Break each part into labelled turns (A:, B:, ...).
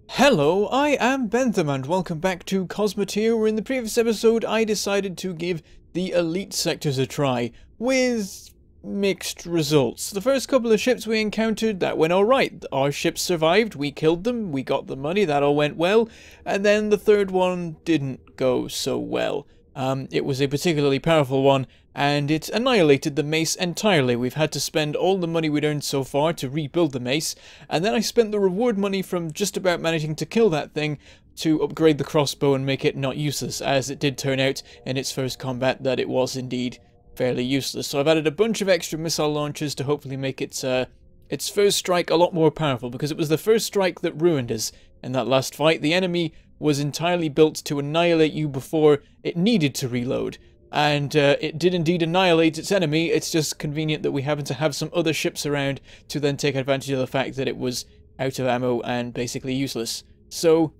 A: Hello, I am Bentham and welcome back to Cosmoteer, where in the previous episode I decided to give the elite sectors a try, with mixed results. The first couple of ships we encountered, that went alright. Our ships survived, we killed them, we got the money, that all went well, and then the third one didn't go so well. It was a particularly powerful one, and it annihilated the Mace entirely. We've had to spend all the money we'd earned so far to rebuild the Mace, and then I spent the reward money from just about managing to kill that thing to upgrade the crossbow and make it not useless, as it did turn out in its first combat that it was indeed fairly useless. So I've added a bunch of extra missile launchers to hopefully make its first strike a lot more powerful, because it was the first strike that ruined us in that last fight. The enemy was entirely built to annihilate you before it needed to reload. And it did indeed annihilate its enemy. It's just convenient that we happen to have some other ships around to then take advantage of the fact that it was out of ammo and basically useless. So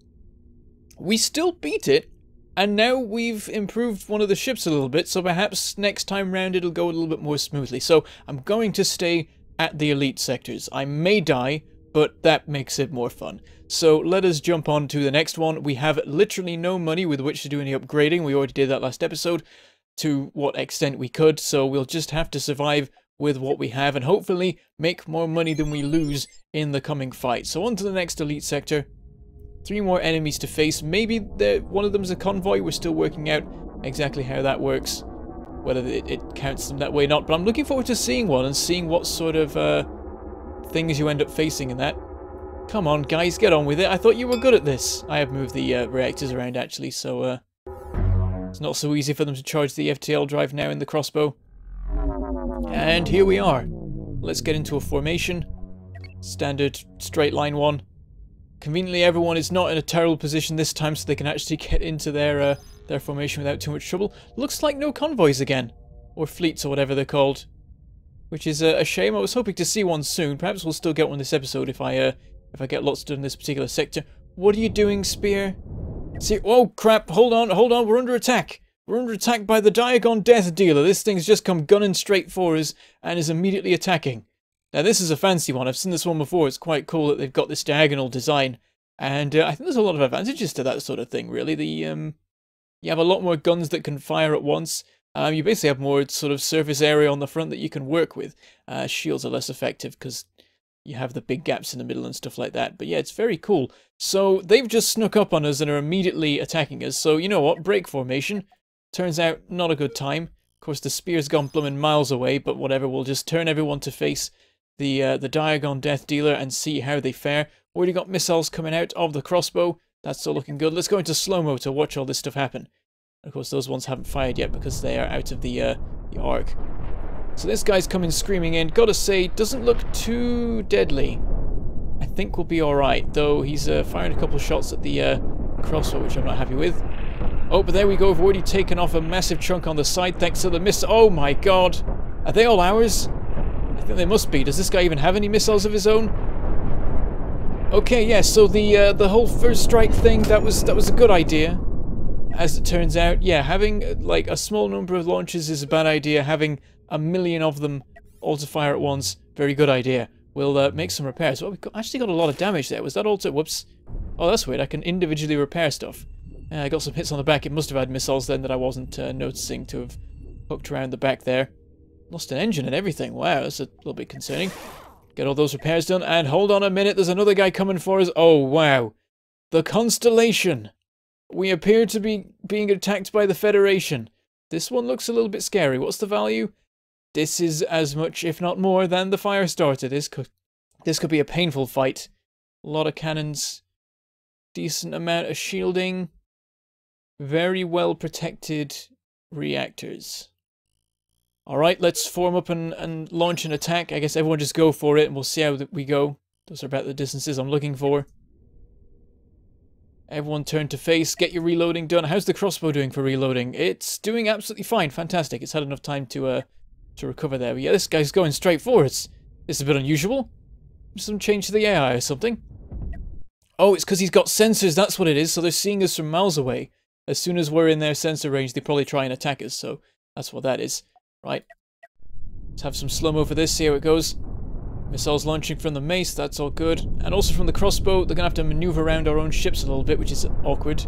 A: we still beat it, and now we've improved one of the ships a little bit, so perhaps next time round it'll go a little bit more smoothly. So I'm going to stay at the elite sectors. I may die, but that makes it more fun. So let us jump on to the next one. We have literally no money with which to do any upgrading. We already did that last episode to what extent we could, so we'll just have to survive with what we have and hopefully make more money than we lose in the coming fight. So on to the next elite sector. 3 more enemies to face. Maybe one of them's a convoy. We're still working out exactly how that works, whether it counts them that way or not. But I'm looking forward to seeing one and seeing what sort of things you end up facing in that. Come on, guys, get on with it. I thought you were good at this. I have moved the reactors around, actually, so it's not so easy for them to charge the FTL drive now in the crossbow. And here we are. Let's get into a formation. Standard straight line one. Conveniently, everyone is not in a terrible position this time, so they can actually get into their formation without too much trouble. Looks like no convoys again. Or fleets, or whatever they're called. Which is a shame. I was hoping to see one soon. Perhaps we'll still get one this episode if I get lots done in this particular sector. What are you doing, Spear? See, oh crap, hold on, we're under attack. We're under attack by the Diagon Death Dealer. This thing's just come gunning straight for us and is immediately attacking. Now this is a fancy one. I've seen this one before. It's quite cool that they've got this diagonal design. And I think there's a lot of advantages to that sort of thing, really. You have a lot more guns that can fire at once. You basically have more sort of surface area on the front that you can work with. Shields are less effective because you have the big gaps in the middle and stuff like that. But yeah, it's very cool. So they've just snuck up on us and are immediately attacking us. So you know what? Break formation. Turns out not a good time. Of course, the spear's gone blooming miles away, but whatever. We'll just turn everyone to face the Diagon Death Dealer and see how they fare. Already got missiles coming out of the crossbow. That's still looking good. Let's go into slow-mo to watch all this stuff happen. Of course, those ones haven't fired yet because they are out of the arc. So this guy's coming screaming in. Gotta say, doesn't look too deadly. I think we'll be alright, though he's firing a couple of shots at the crossbow, which I'm not happy with. Oh, but there we go. We've already taken off a massive chunk on the side thanks to the missile. Oh my god. Are they all ours? I think they must be. Does this guy even have any missiles of his own? Okay, yeah, so the whole first strike thing, that was a good idea. As it turns out, yeah, having like a small number of launches is a bad idea. Having a million of them all to fire at once, very good idea. We'll make some repairs. Well, we've actually got a lot of damage there. Was that also... Whoops. Oh, that's weird. I can individually repair stuff. I got some hits on the back. It must have had missiles then that I wasn't noticing to have hooked around the back there. Lost an engine and everything. Wow, that's a little bit concerning. Get all those repairs done. And hold on a minute. There's another guy coming for us. Oh, wow. The Constellation. We appear to be being attacked by the Federation. This one looks a little bit scary. What's the value? This is as much, if not more, than the Firestarter. This could be a painful fight. A lot of cannons. Decent amount of shielding. Very well protected reactors. Alright, let's form up and launch an attack. I guess everyone just go for it and we'll see how we go. Those are about the distances I'm looking for. Everyone turn to face, get your reloading done. How's the crossbow doing for reloading? It's doing absolutely fine, fantastic. It's had enough time to recover there. But yeah, this guy's going straight for us. This is a bit unusual. Some change to the AI or something. Oh, it's because he's got sensors, that's what it is. So they're seeing us from miles away. As soon as we're in their sensor range, they probably try and attack us. So that's what that is. Right. Let's have some slow-mo for this, see how it goes. Missiles launching from the Mace, that's all good. And also from the crossbow, they're going to have to maneuver around our own ships a little bit, which is awkward.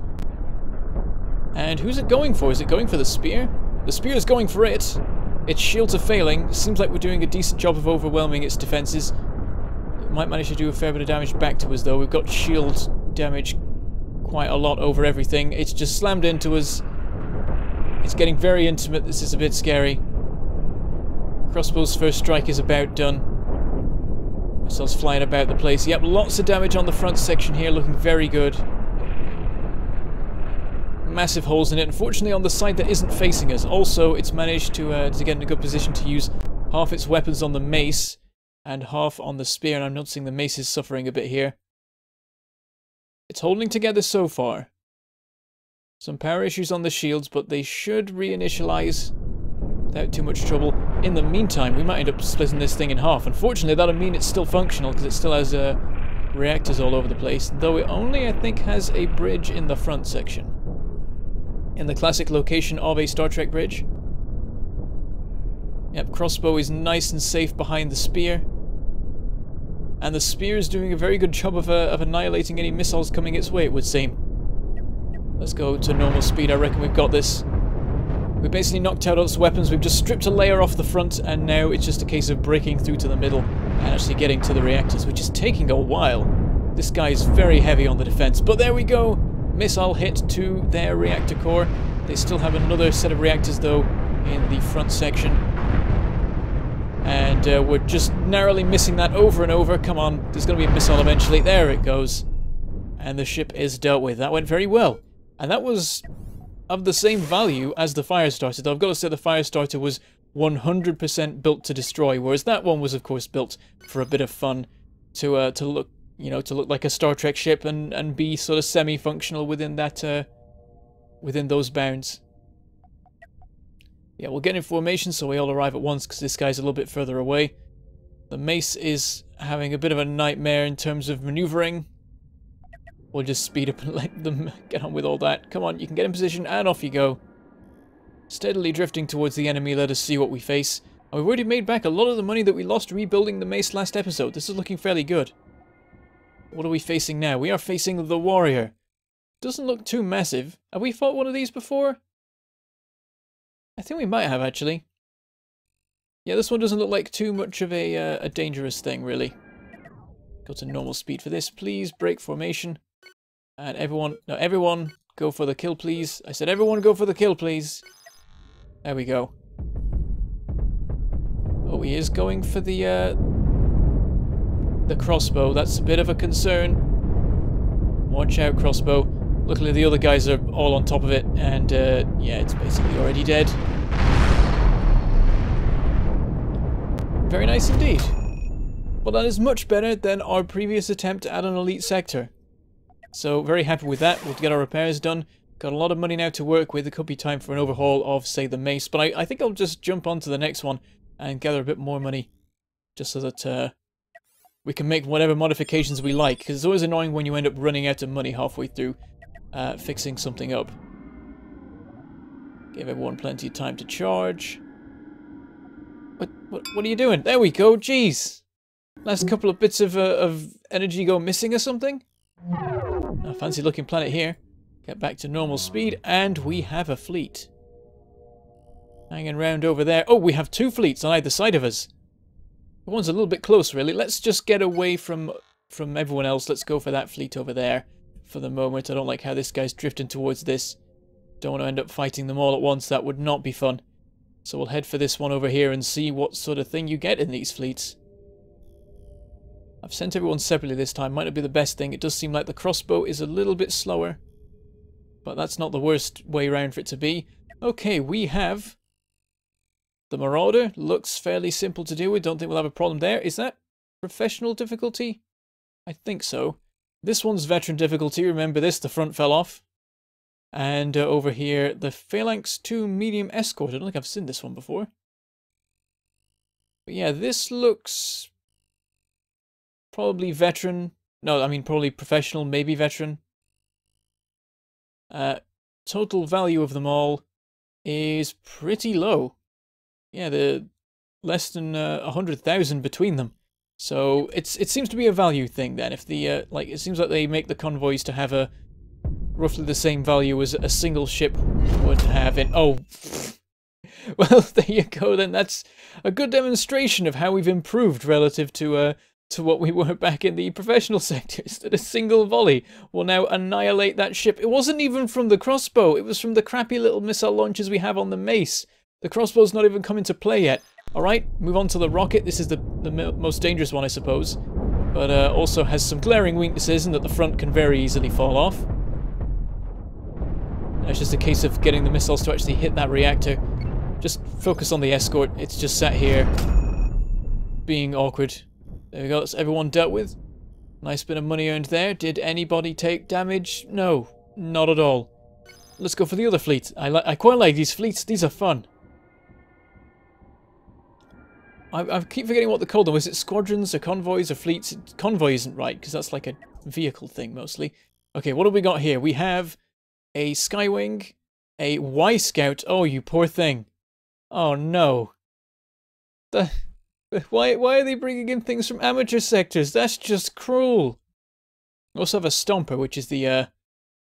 A: And who's it going for? Is it going for the spear? The spear is going for it. Its shields are failing. Seems like we're doing a decent job of overwhelming its defenses. It might manage to do a fair bit of damage back to us, though. We've got shield damage quite a lot over everything. It's just slammed into us. It's getting very intimate. This is a bit scary. Crossbow's first strike is about done. Missiles flying about the place. Yep, lots of damage on the front section here, looking very good. Massive holes in it. Unfortunately, on the side that isn't facing us. Also, it's managed to get in a good position to use half its weapons on the Mace and half on the spear, and I'm noticing the Mace is suffering a bit here. It's holding together so far. Some power issues on the shields, but they should reinitialize without too much trouble. In the meantime, we might end up splitting this thing in half. Unfortunately, that'll mean it's still functional, because it still has reactors all over the place, though it only, I think, has a bridge in the front section. In the classic location of a Star Trek bridge. Yep, crossbow is nice and safe behind the spear. And the spear is doing a very good job of annihilating any missiles coming its way, it would seem. Let's go to normal speed. I reckon we've got this. We've basically knocked out all its weapons. We've just stripped a layer off the front, and now it's just a case of breaking through to the middle and actually getting to the reactors, which is taking a while. This guy is very heavy on the defense, but there we go. Missile hit to their reactor core. They still have another set of reactors, though, in the front section. And we're just narrowly missing that over and over. Come on, there's going to be a missile eventually. There it goes. And the ship is dealt with. That went very well. And that was of the same value as the Firestarter. Though I've got to say the Firestarter was 100% built to destroy, whereas that one was, of course, built for a bit of fun to look, you know, to look like a Star Trek ship and be sort of semi-functional within that, within those bounds. Yeah, we'll get in formation so we all arrive at once, because this guy's a little bit further away. The Mace is having a bit of a nightmare in terms of maneuvering. We'll just speed up and let them get on with all that. Come on, you can get in position, and off you go. Steadily drifting towards the enemy, let us see what we face. And we've already made back a lot of the money that we lost rebuilding the Mace last episode. This is looking fairly good. What are we facing now? We are facing the Warrior. Doesn't look too massive. Have we fought one of these before? I think we might have, actually. Yeah, this one doesn't look like too much of a dangerous thing, really. Go to normal speed for this, please. Break formation. And everyone go for the kill, please. I said everyone go for the kill, please. There we go. Oh, he is going for the crossbow. That's a bit of a concern. Watch out, crossbow. Luckily, the other guys are all on top of it, and yeah, it's basically already dead. Very nice indeed. Well, that is much better than our previous attempt at an elite sector. So, very happy with that. We'll get our repairs done. Got a lot of money now to work with. It could be time for an overhaul of, say, the Mace. But I think I'll just jump on to the next one and gather a bit more money. Just so that we can make whatever modifications we like. Because it's always annoying when you end up running out of money halfway through fixing something up. Give everyone plenty of time to charge. What are you doing? There we go. Jeez. Last couple of bits of energy go missing or something. A fancy looking planet here. Get back to normal speed, and we have a fleet. Hanging around over there. Oh, we have two fleets on either side of us. The one's a little bit close, really. Let's just get away from everyone else. Let's go for that fleet over there for the moment. I don't like how this guy's drifting towards this. Don't want to end up fighting them all at once. That would not be fun. So we'll head for this one over here and see what sort of thing you get in these fleets. I've sent everyone separately this time. Might not be the best thing. It does seem like the crossbow is a little bit slower. But that's not the worst way around for it to be. Okay, we have the Marauder. Looks fairly simple to deal with. Don't think we'll have a problem there. Is that professional difficulty? I think so. This one's veteran difficulty. Remember this, the front fell off. And over here, the Phalanx 2 medium escort. I don't think I've seen this one before. But yeah, this looks probably veteran. No, I mean probably professional, maybe veteran. Total value of them all is pretty low. Yeah, the less than 100,000 between them. So it seems to be a value thing then. If the like, it seems like they make the convoys to have a roughly the same value as a single ship would have in. Oh, well, there you go. Then that's a good demonstration of how we've improved relative to what we were back in the professional sectors. That a single volley will now annihilate that ship. It wasn't even from the crossbow. It was from the crappy little missile launchers we have on the Mace. The crossbow's not even come into play yet. Alright, move on to the rocket. This is the most dangerous one, I suppose. But also has some glaring weaknesses in that the front can very easily fall off. And it's just a case of getting the missiles to actually hit that reactor. Just focus on the escort. It's just sat here being awkward. There we go, that's everyone dealt with. Nice bit of money earned there. Did anybody take damage? No, not at all. Let's go for the other fleet. I quite like these fleets. These are fun. I keep forgetting what they're called though. Is it squadrons or convoys or fleets? Convoy isn't right, because that's like a vehicle thing mostly. Okay, what have we got here? We have a Skywing, a Y-Scout. Oh, you poor thing. Oh no. Why are they bringing in things from amateur sectors? That's just cruel. We also have a Stomper, which is the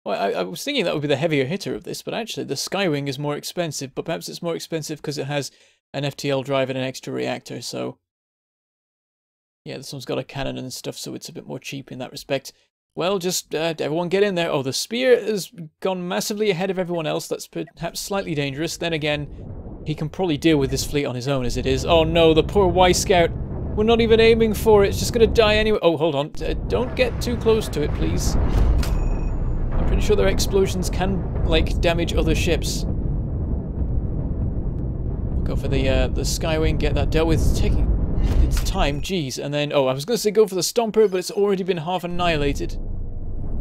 A: well, I was thinking that would be the heavier hitter of this, but actually the Skywing is more expensive, but perhaps it's more expensive because it has an FTL drive and an extra reactor, so yeah, this one's got a cannon and stuff, so it's a bit more cheap in that respect. Well, just everyone get in there. Oh, the Spear has gone massively ahead of everyone else. That's perhaps slightly dangerous. Then again, he can probably deal with this fleet on his own as it is. Oh no, the poor Y-Scout. We're not even aiming for it. It's just going to die anyway. Oh, hold on. Don't get too close to it, please. I'm pretty sure their explosions can, like, damage other ships. Go for the Skywing, get that dealt with. It's taking its time, jeez. And then, oh, I was going to say go for the Stomper, but it's already been half annihilated.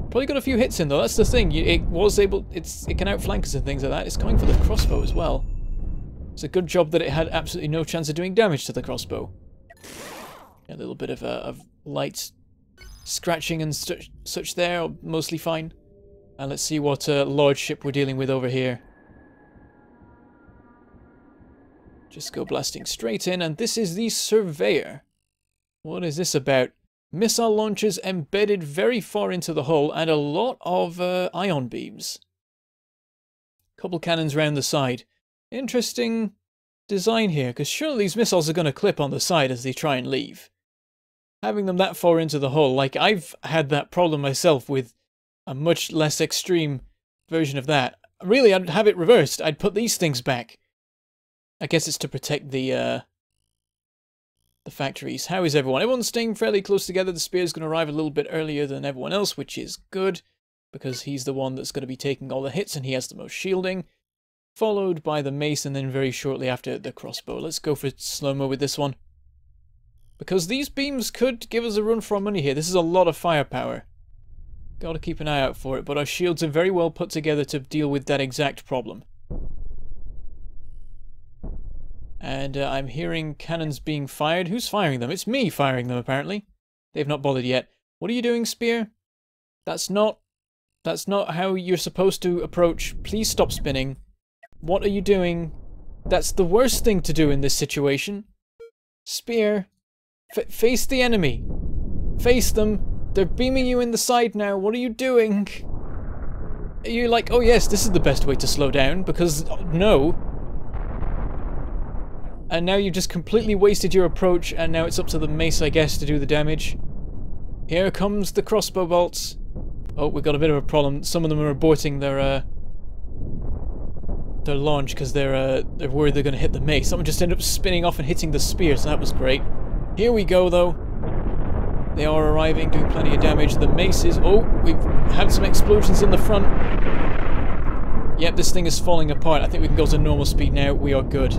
A: Probably got a few hits in though. That's the thing. It can outflank us and things like that. It's going for the crossbow as well. It's a good job that it had absolutely no chance of doing damage to the crossbow. A little bit of light scratching and such there, mostly fine. And let's see what large ship we're dealing with over here. Just go blasting straight in, and this is the Surveyor. What is this about? Missile launchers embedded very far into the hull, and a lot of ion beams. Couple cannons round the side. Interesting design here, because surely these missiles are going to clip on the side as they try and leave. Having them that far into the hull, like I've had that problem myself with a much less extreme version of that. Really, I'd have it reversed. I'd put these things back. I guess it's to protect the factories. How is everyone? Everyone's staying fairly close together. The Spear's going to arrive a little bit earlier than everyone else, which is good, because he's the one that's going to be taking all the hits and he has the most shielding. Followed by the Mace, and then very shortly after the crossbow. Let's go for slow-mo with this one. Because these beams could give us a run for our money here. This is a lot of firepower. Gotta keep an eye out for it, but our shields are very well put together to deal with that exact problem. And I'm hearing cannons being fired. Who's firing them? It's me firing them, apparently. They've not bothered yet. What are you doing, Spear? That's not how you're supposed to approach. Please stop spinning. What are you doing? That's the worst thing to do in this situation. Spear, face the enemy. Face them. They're beaming you in the side now. What are you doing? Are you like, oh yes, this is the best way to slow down, because no. And now you've just completely wasted your approach, and now it's up to the Mace, I guess, to do the damage. Here comes the crossbow bolts. Oh, we've got a bit of a problem. Some of them are aborting their launch because they're worried they're going to hit the Mace. Someone just ended up spinning off and hitting the Spear, so that was great. Here we go, though. They are arriving, doing plenty of damage. The Mace is... Oh, we've had some explosions in the front. Yep, this thing is falling apart. I think we can go to normal speed now. We are good.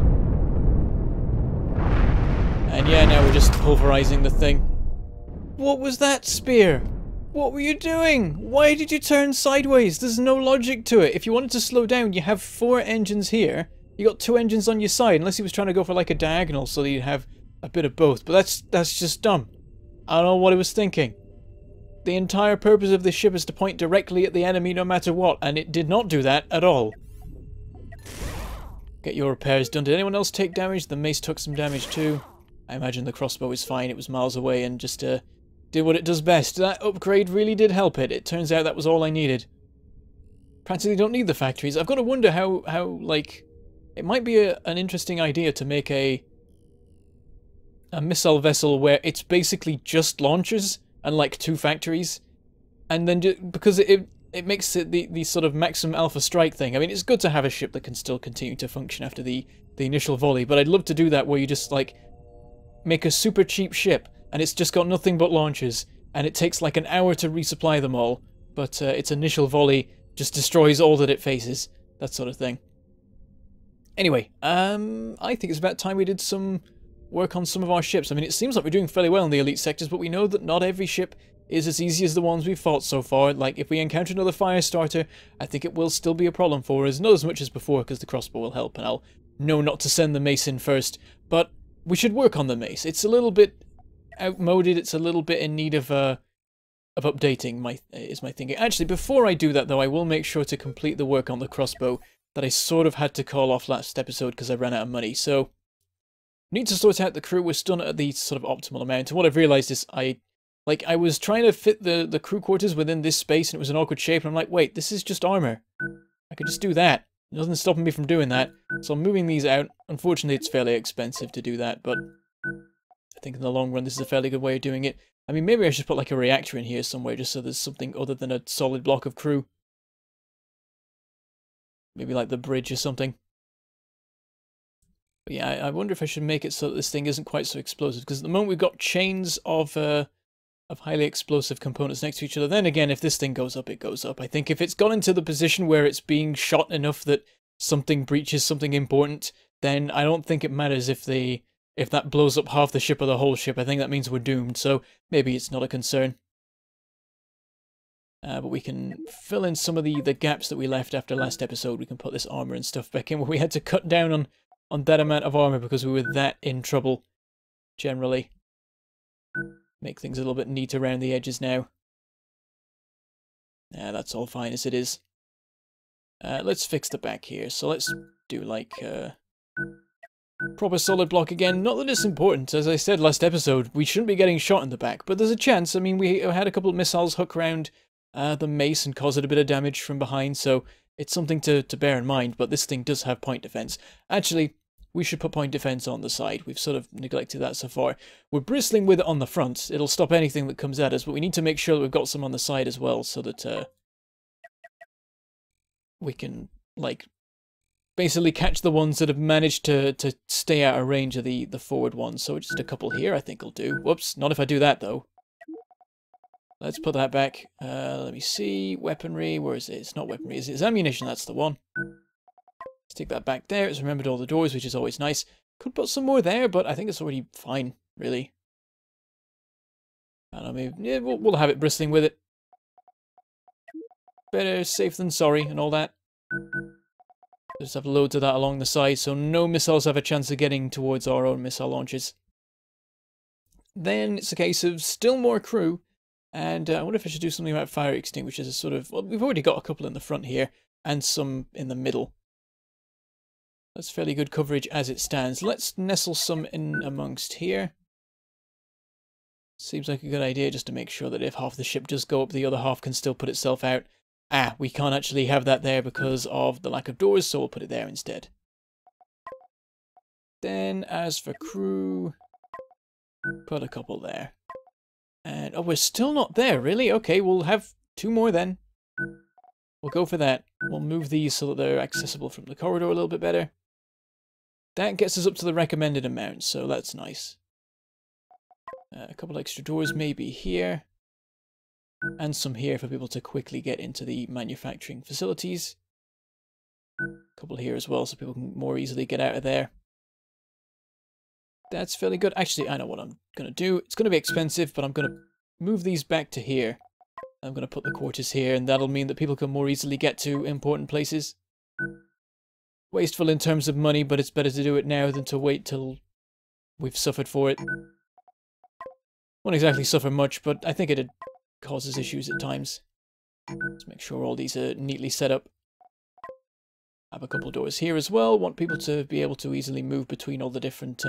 A: And yeah, now we're just pulverizing the thing. What was that, Spear? What were you doing? Why did you turn sideways? There's no logic to it. If you wanted to slow down, you have 4 engines here. You got 2 engines on your side, unless he was trying to go for like a diagonal so that you'd have a bit of both. But that's just dumb. I don't know what he was thinking. The entire purpose of this ship is to point directly at the enemy no matter what, and it did not do that at all. Get your repairs done. Did anyone else take damage? The Mace took some damage too. I imagine the crossbow is fine, it was miles away and just did what it does best. That upgrade really did help it. It turns out that was all I needed. Practically don't need the factories. I've got to wonder how like, it might be an interesting idea to make a missile vessel where it's basically just launchers and like 2 factories. And then, because it makes it the sort of maximum alpha strike thing. I mean, it's good to have a ship that can still continue to function after the initial volley, but I'd love to do that where you just, like, make a super cheap ship, and it's just got nothing but launchers, and it takes like an hour to resupply them all, but its initial volley just destroys all that it faces. That sort of thing. Anyway, I think it's about time we did some work on some of our ships. I mean, it seems like we're doing fairly well in the elite sectors, but we know that not every ship is as easy as the ones we've fought so far. Like, if we encounter another Firestarter, I think it will still be a problem for us. Not as much as before, because the crossbow will help, and I'll know not to send the Mace in first. But we should work on the Mace. It's a little bit outmoded. It's a little bit in need of updating, is my thinking. Actually, before I do that, though, I will make sure to complete the work on the crossbow that I sort of had to call off last episode because I ran out of money. So, need to sort out the crew. We're still at the sort of optimal amount. And what I've realised is I was trying to fit the crew quarters within this space, and it was an awkward shape, and I'm like, wait, this is just armour. I could just do that. Nothing's stopping me from doing that. So I'm moving these out. Unfortunately, it's fairly expensive to do that, but I think in the long run, this is a fairly good way of doing it. I mean, maybe I should put like a reactor in here somewhere, just so there's something other than a solid block of crew. Maybe like the bridge or something. But yeah, I wonder if I should make it so that this thing isn't quite so explosive, because at the moment we've got chains of highly explosive components next to each other. Then again, if this thing goes up, it goes up. I think if it's gone into the position where it's being shot enough that something breaches something important, then I don't think it matters if that blows up half the ship or the whole ship. I think that means we're doomed, so maybe it's not a concern. But we can fill in some of the gaps that we left after last episode. We can put this armor and stuff back in, where we had to cut down on that amount of armor because we were that in trouble, generally. Make things a little bit neat around the edges now. That's all fine as it is. Let's fix the back here. So let's do like proper solid block again. Not that it's important. As I said last episode, we shouldn't be getting shot in the back, but there's a chance. I mean, we had a couple of missiles hook around the Mace and cause it a bit of damage from behind, so it's something to bear in mind, but this thing does have point defense. Actually, we should put point defense on the side. We've sort of neglected that so far. We're bristling with it on the front. It'll stop anything that comes at us, but we need to make sure that we've got some on the side as well, so that we can, like, basically catch the ones that have managed to stay out of range of the forward ones. So just a couple here I think will do. Whoops, not if I do that though. Let's put that back. Let me see. Weaponry, where is it? It's not weaponry, is it? It's ammunition, that's the one. Stick that back there. It's remembered all the doors, which is always nice. Could put some more there, but I think it's already fine, really. I don't know, maybe, yeah, we'll have it bristling with it. Better safe than sorry and all that. Just have loads of that along the side, so no missiles have a chance of getting towards our own missile launches. Then it's a case of still more crew, and I wonder if I should do something about fire extinguishers. As sort of, well, we've already got a couple in the front here, and some in the middle. That's fairly good coverage as it stands. Let's nestle some in amongst here. Seems like a good idea, just to make sure that if half the ship does go up, the other half can still put itself out. We can't actually have that there because of the lack of doors, so we'll put it there instead. Then, as for crew, put a couple there. And, oh, we're still not there, really? Okay, we'll have 2 more then. We'll go for that. We'll move these so that they're accessible from the corridor a little bit better. That gets us up to the recommended amount, so that's nice. A couple extra doors maybe here. And some here for people to quickly get into the manufacturing facilities. A couple here as well, so people can more easily get out of there. That's fairly good. Actually, I know what I'm going to do. It's going to be expensive, but I'm going to move these back to here. I'm going to put the quarters here, and that'll mean that people can more easily get to important places. Wasteful in terms of money, but it's better to do it now than to wait till we've suffered for it. Won't exactly suffer much, but I think it causes issues at times. Let's make sure all these are neatly set up. Have a couple doors here as well. Want people to be able to easily move between all the different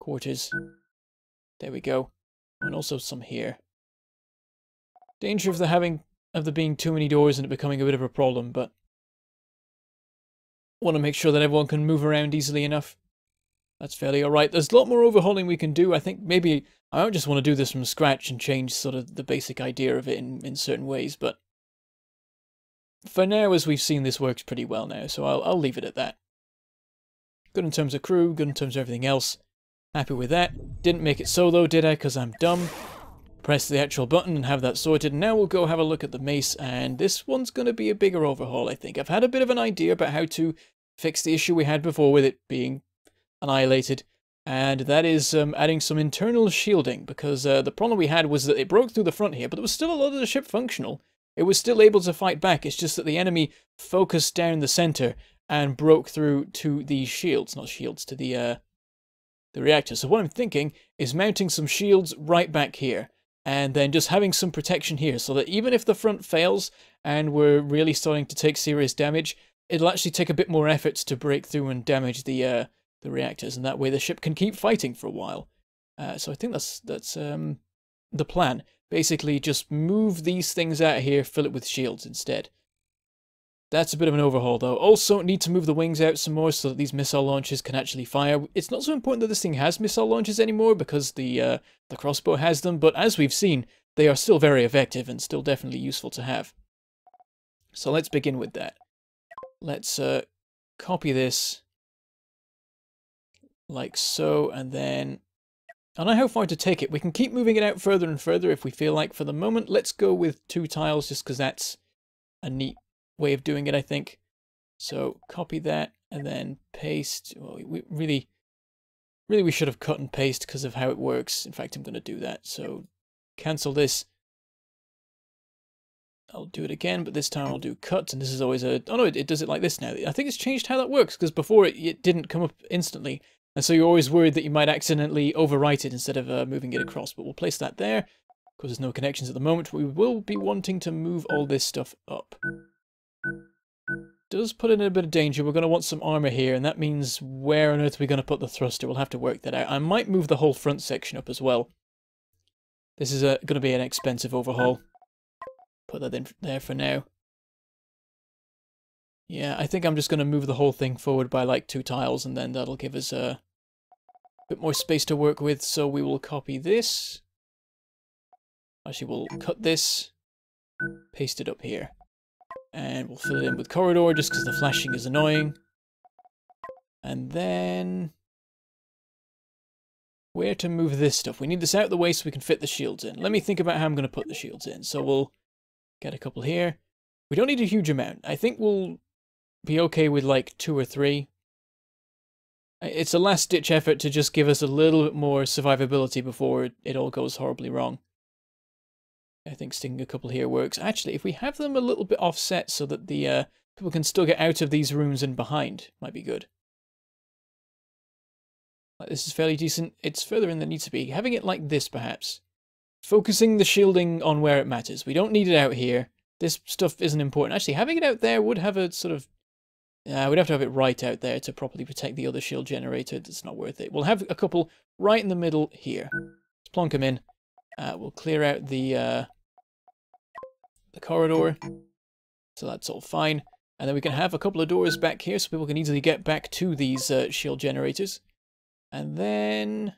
A: quarters. There we go. And also some here. Danger of there being too many doors and it becoming a bit of a problem, but want to make sure that everyone can move around easily enough. That's fairly alright. There's a lot more overhauling we can do. I think maybe I don't just want to do this from scratch and change sort of the basic idea of it in certain ways, but for now, as we've seen, this works pretty well now, so I'll leave it at that. Good in terms of crew, good in terms of everything else. Happy with that. Didn't make it solo, did I? Because I'm dumb. Press the actual button and have that sorted. Now we'll go have a look at the Mace, and this one's going to be a bigger overhaul, I think. I've had a bit of an idea about how to fix the issue we had before with it being annihilated, and that is adding some internal shielding, because the problem we had was that it broke through the front here, but there was still a lot of the ship functional. It was still able to fight back. It's just that the enemy focused down the center and broke through to the shields, not shields, to the reactors. So what I'm thinking is mounting some shields right back here, and then just having some protection here, so that even if the front fails and we're really starting to take serious damage, it'll actually take a bit more effort to break through and damage the reactors, and that way the ship can keep fighting for a while. So I think that's the plan. Basically, just move these things out of here, fill it with shields instead. That's a bit of an overhaul, though. Also, need to move the wings out some more so that these missile launchers can actually fire. It's not so important that this thing has missile launchers anymore, because the crossbow has them, but as we've seen, they are still very effective and still definitely useful to have. So let's begin with that. Let's copy this like so, and then I don't know how far to take it. We can keep moving it out further and further if we feel like. For the moment, let's go with 2 tiles, just because that's a neat way of doing it, I think. So copy that and then paste. Well, we really we should have cut and paste because of how it works. In fact, I'm going to do that. So cancel this. I'll do it again, but this time I'll do cut, and this is always a... Oh no, it does it like this now. I think it's changed how that works, because before it didn't come up instantly, and so you're always worried that you might accidentally overwrite it instead of moving it across. But we'll place that there, because there's no connections at the moment. We will be wanting to move all this stuff up. Does put in a bit of danger. We're going to want some armor here, and that means where on earth are we going to put the thruster? We'll have to work that out. I might move the whole front section up as well. This is going to be an expensive overhaul. Put that in there for now. Yeah, I think I'm just going to move the whole thing forward by like 2 tiles, and then that'll give us a bit more space to work with. So we will copy this. Actually, we'll cut this, paste it up here, and we'll fill it in with corridor just because the flashing is annoying. And then where to move this stuff? We need this out of the way so we can fit the shields in. Let me think about how I'm going to put the shields in. So we'll get a couple here. We don't need a huge amount. I think we'll be okay with like 2 or 3. It's a last-ditch effort to just give us a little bit more survivability before it all goes horribly wrong. I think sticking a couple here works. Actually, if we have them a little bit offset so that the people can still get out of these rooms and behind, might be good. This is fairly decent. It's further in than it needs to be. Having it like this, perhaps. Focusing the shielding on where it matters. We don't need it out here. This stuff isn't important. Actually, having it out there would have a sort of... we'd have to have it right out there to properly protect the other shield generator. It's not worth it. We'll have a couple right in the middle here. Let's plonk them in. We'll clear out the corridor. So that's all fine. And then we can have a couple of doors back here so people can easily get back to these shield generators. And then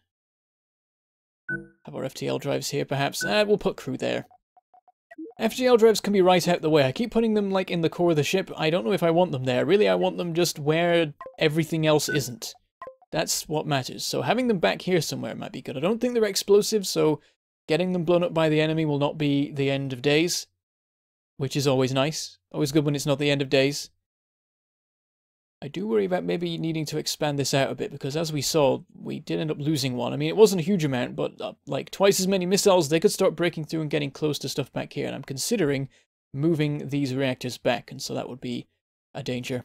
A: have our FTL drives here, perhaps. We'll put crew there. FTL drives can be right out the way. I keep putting them like in the core of the ship. I don't know if I want them there. Really, I want them just where everything else isn't. That's what matters. So having them back here somewhere might be good. I don't think they're explosive, so getting them blown up by the enemy will not be the end of days, which is always nice. Always good when it's not the end of days. I do worry about maybe needing to expand this out a bit, because as we saw, we did end up losing one. I mean, it wasn't a huge amount, but like twice as many missiles, they could start breaking through and getting close to stuff back here, and I'm considering moving these reactors back, and so that would be a danger.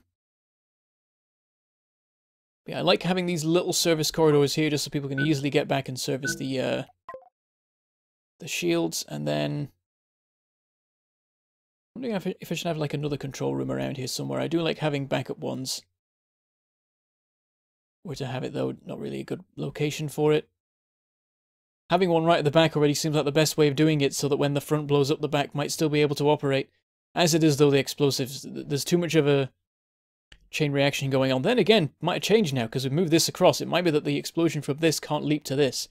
A: But yeah, I like having these little service corridors here just so people can easily get back and service the shields, and then I'm wondering if I should have like another control room around here somewhere. I do like having backup ones where to have it, though. Not really a good location for it. Having one right at the back already seems like the best way of doing it, so that when the front blows up, the back might still be able to operate. As it is, though, the explosives, there's too much of a chain reaction going on. Then again, might have changed now, because we moved this across. It might be that the explosion from this can't leap to this.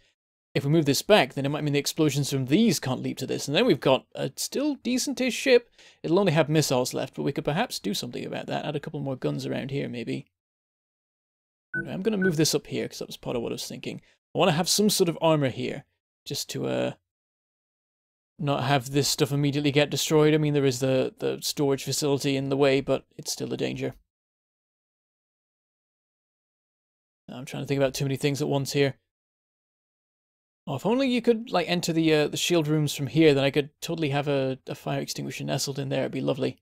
A: If we move this back, then it might mean the explosions from these can't leap to this. And then we've got a still decentish ship. It'll only have missiles left, but we could perhaps do something about that. Add a couple more guns around here, maybe. I'm going to move this up here, because that was part of what I was thinking. I want to have some sort of armor here, just to not have this stuff immediately get destroyed. I mean, there is the storage facility in the way, but it's still a danger. I'm trying to think about too many things at once here. Oh, if only you could, like, enter the shield rooms from here, then I could totally have a fire extinguisher nestled in there. It'd be lovely.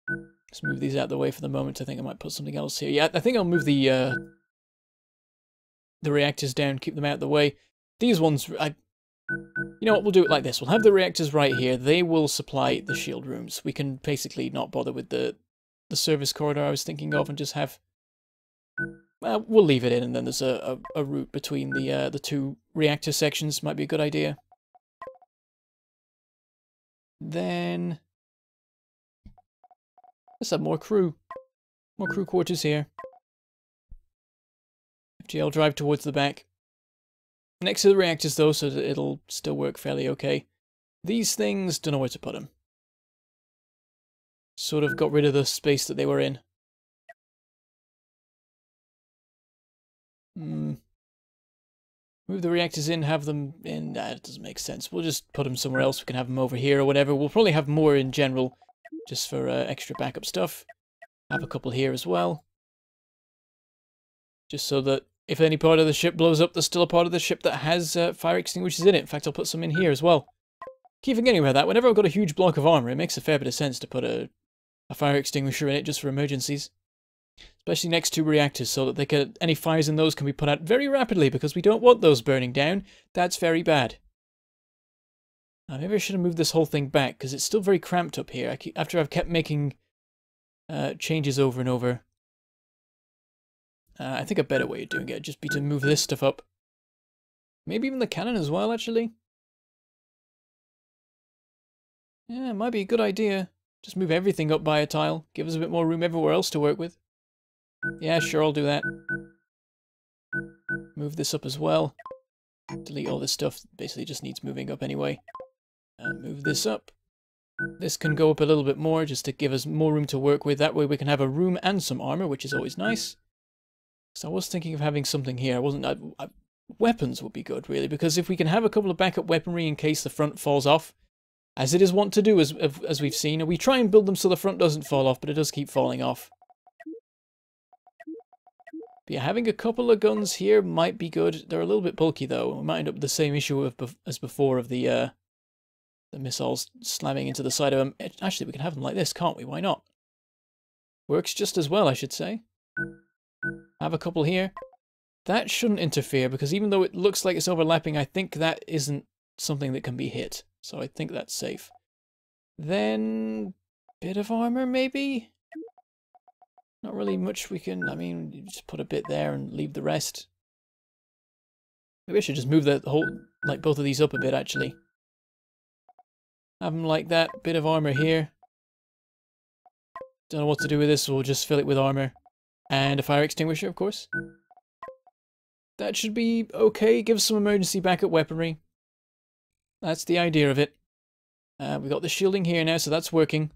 A: Let's move these out of the way for the moment. I think I might put something else here. Yeah, I think I'll move the reactors down, keep them out of the way. These ones, you know what, we'll do it like this. We'll have the reactors right here. They will supply the shield rooms. We can basically not bother with the service corridor I was thinking of and just have... Well, we'll leave it in, and then there's a route between the two reactor sections. Might be a good idea. Then let's have more crew. More crew quarters here. FGL drive towards the back. Next to the reactors, though, so that it'll still work fairly okay. These things, don't know where to put them. Sort of got rid of the space that they were in. Move the reactors in, have them in... Nah, it doesn't make sense. We'll just put them somewhere else. We can have them over here or whatever. We'll probably have more in general, just for extra backup stuff. Have a couple here as well. Just so that if any part of the ship blows up, there's still a part of the ship that has fire extinguishers in it. In fact, I'll put some in here as well. Keep forgetting about that. Whenever I've got a huge block of armor, it makes a fair bit of sense to put a fire extinguisher in it just for emergencies. Especially next to reactors, so that any fires in those can be put out very rapidly, because we don't want those burning down. That's very bad. Maybe I should have moved this whole thing back, because it's still very cramped up here. After I've kept making changes over and over. I think a better way of doing it would just be to move this stuff up. Maybe even the cannon as well, actually. Yeah, it might be a good idea. Just move everything up by a tile. Give us a bit more room everywhere else to work with. Yeah, sure, I'll do that. Move this up as well. Delete all this stuff. Basically just needs moving up anyway. Move this up. This can go up a little bit more just to give us more room to work with. That way we can have a room and some armor, which is always nice. So I was thinking of having something here. Weapons would be good, really, because if we can have a couple of backup weaponry in case the front falls off, as it is wont to do, as we've seen, and we try and build them so the front doesn't fall off, but it does keep falling off. But yeah, having a couple of guns here might be good. They're a little bit bulky, though. We might end up with the same issue as before of the missiles slamming into the side of them. Actually, we can have them like this, can't we? Why not? Works just as well, I should say. Have a couple here. That shouldn't interfere, because even though it looks like it's overlapping, I think that isn't something that can be hit. So I think that's safe. Then, bit of armor, maybe? Not really much we can... I mean, you just put a bit there and leave the rest. Maybe I should just move the whole... like, both of these up a bit, actually. Have them like that. Bit of armor here. Don't know what to do with this, so we'll just fill it with armor. And a fire extinguisher, of course. That should be okay. Give us some emergency backup weaponry. That's the idea of it. We've got the shielding here now, so that's working.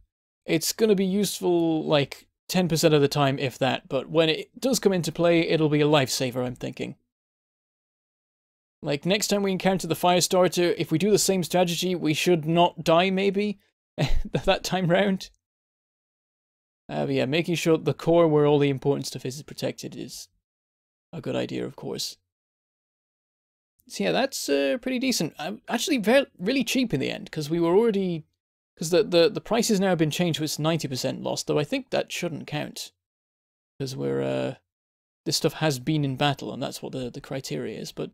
A: It's going to be useful, like, 10% of the time, if that. But when it does come into play, it'll be a lifesaver, I'm thinking. Like, next time we encounter the Firestarter, if we do the same strategy, we should not die, maybe, that time round. But yeah, making sure the core where all the important stuff is protected is a good idea, of course. So yeah, that's pretty decent. Actually, really cheap in the end, because we were already... Because the price has now been changed to its 90% loss, though I think that shouldn't count. Because we're... this stuff has been in battle, and that's what the criteria is, but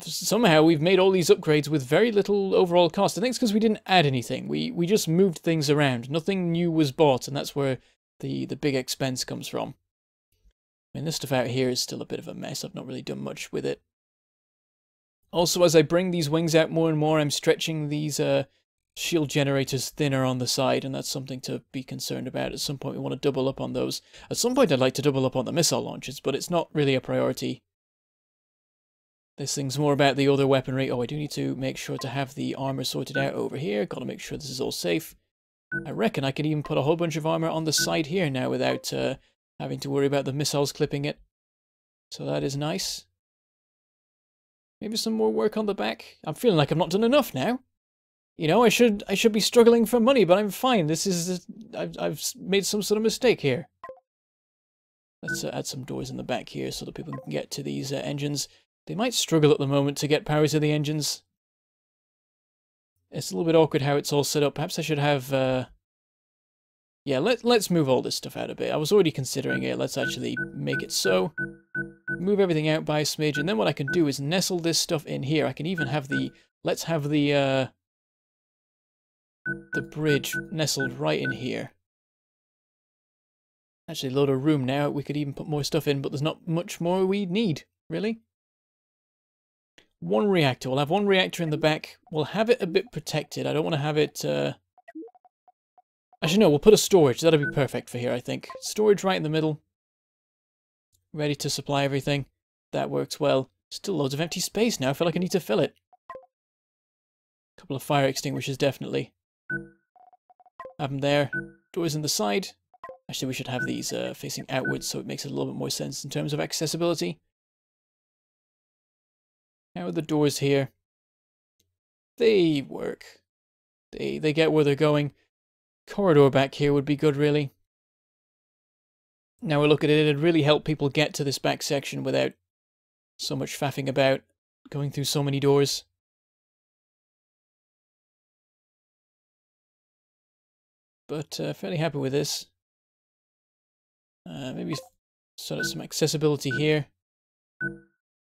A: somehow we've made all these upgrades with very little overall cost. I think it's because we didn't add anything. We just moved things around. Nothing new was bought, and that's where the big expense comes from. I mean, this stuff out here is still a bit of a mess. I've not really done much with it. Also, as I bring these wings out more and more, I'm stretching these shield generators thinner on the side, and that's something to be concerned about. At some point, we want to double up on those. At some point, I'd like to double up on the missile launchers, but it's not really a priority. This thing's more about the other weaponry. Oh, I do need to make sure to have the armor sorted out over here. Got to make sure this is all safe. I reckon I could even put a whole bunch of armor on the side here now without having to worry about the missiles clipping it. So that is nice. Maybe some more work on the back. I'm feeling like I've not done enough now. You know, I should be struggling for money, but I'm fine. This is I've made some sort of mistake here. Let's add some doors in the back here so that people can get to these engines. They might struggle at the moment to get power to the engines. It's a little bit awkward how it's all set up. Perhaps I should have... Yeah, let's move all this stuff out a bit. I was already considering it. Let's actually make it so. Move everything out by a smidge, and then what I can do is nestle this stuff in here. I can even have the... Let's have the bridge nestled right in here. Actually, a load of room now. We could even put more stuff in, but there's not much more we need, really. One reactor. We'll have one reactor in the back. We'll have it a bit protected. I don't want to have it... Actually, no, we'll put a storage. That'll be perfect for here, I think. Storage right in the middle. Ready to supply everything. That works well. Still loads of empty space now. I feel like I need to fill it. A couple of fire extinguishers, definitely. Have them there. Doors in the side. Actually, we should have these facing outwards so it makes a little bit more sense in terms of accessibility. How are the doors here? They work. They get where they're going. Corridor back here would be good, really. Now we look at it, it'd really help people get to this back section without so much faffing about going through so many doors. But fairly happy with this. Maybe sort of some accessibility here.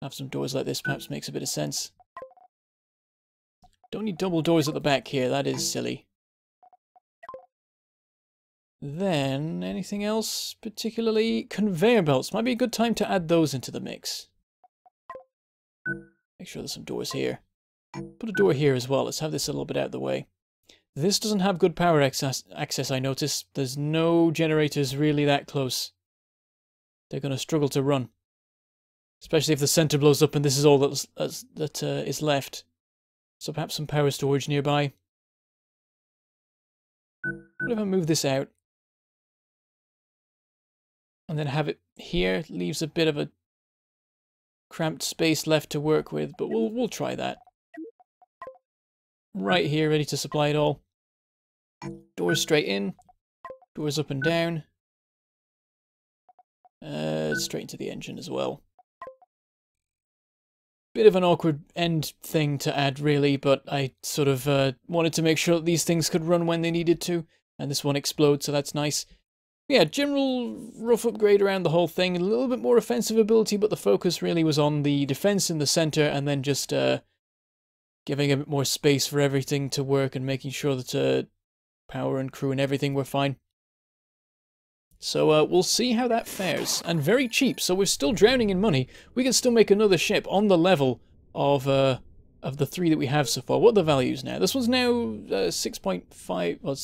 A: Have some doors like this perhaps makes a bit of sense. Don't need double doors at the back here, that is silly. Then, anything else particularly? Conveyor belts. Might be a good time to add those into the mix. Make sure there's some doors here. Put a door here as well. Let's have this a little bit out of the way. This doesn't have good power access, I notice. There's no generators really that close. They're going to struggle to run. Especially if the center blows up and this is all that is left. So perhaps some power storage nearby. What if I move this out? And then have it here. Leaves a bit of a cramped space left to work with, but we'll try that. Right here, ready to supply it all. Doors straight in. Doors up and down. Straight into the engine as well. Bit of an awkward end thing to add, really, but I sort of wanted to make sure that these things could run when they needed to, and this one explodes, so that's nice. Yeah, general rough upgrade around the whole thing. A little bit more offensive ability, but the focus really was on the defense in the center, and then just giving a bit more space for everything to work and making sure that power and crew and everything were fine. So we'll see how that fares. And very cheap, so we're still drowning in money. We can still make another ship on the level of the three that we have so far. What are the values now? This one's now 6.5, well,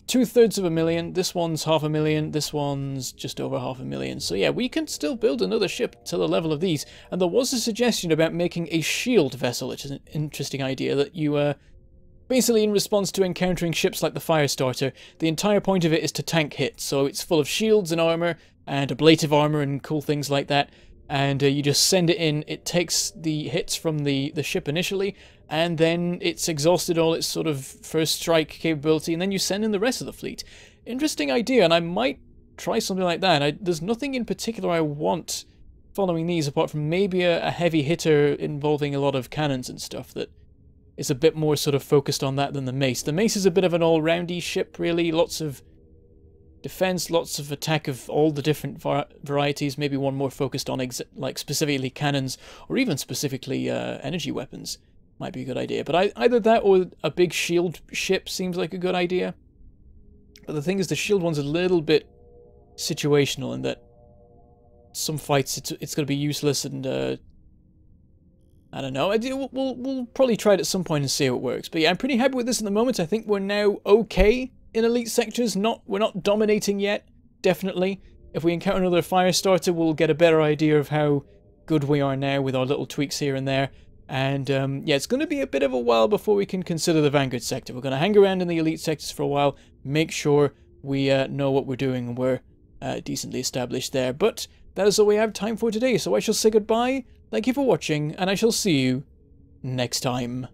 A: 2/3 of a million. This one's 500,000. This one's just over 500,000. So yeah, we can still build another ship to the level of these. And there was a suggestion about making a shield vessel, which is an interesting idea, that you basically, in response to encountering ships like the Firestarter, the entire point of it is to tank hits. So it's full of shields and armor, and ablative armor and cool things like that. And you just send it in, it takes the hits from the ship initially, and then it's exhausted all its sort of first strike capability, and then you send in the rest of the fleet. Interesting idea, and I might try something like that. There's nothing in particular I want following these, apart from maybe a heavy hitter involving a lot of cannons and stuff that is a bit more sort of focused on that than the Mace. The Mace is a bit of an all-roundy ship, really. Lots of defense, lots of attack of all the different varieties. Maybe one more focused on like specifically cannons, or even specifically energy weapons. Might be a good idea. But either that or a big shield ship seems like a good idea. But the thing is, the shield one's a little bit situational in that some fights it's going to be useless, and I don't know. We'll probably try it at some point and see how it works. But yeah, I'm pretty happy with this at the moment. I think we're now okay in elite sectors. We're not dominating yet, definitely. If we encounter another Firestarter, we'll get a better idea of how good we are now with our little tweaks here and there. And yeah, it's going to be a bit of a while before we can consider the Vanguard sector. We're going to hang around in the elite sectors for a while, make sure we know what we're doing and we're decently established there. But that is all we have time for today, so I shall say goodbye. Thank you for watching, and I shall see you next time.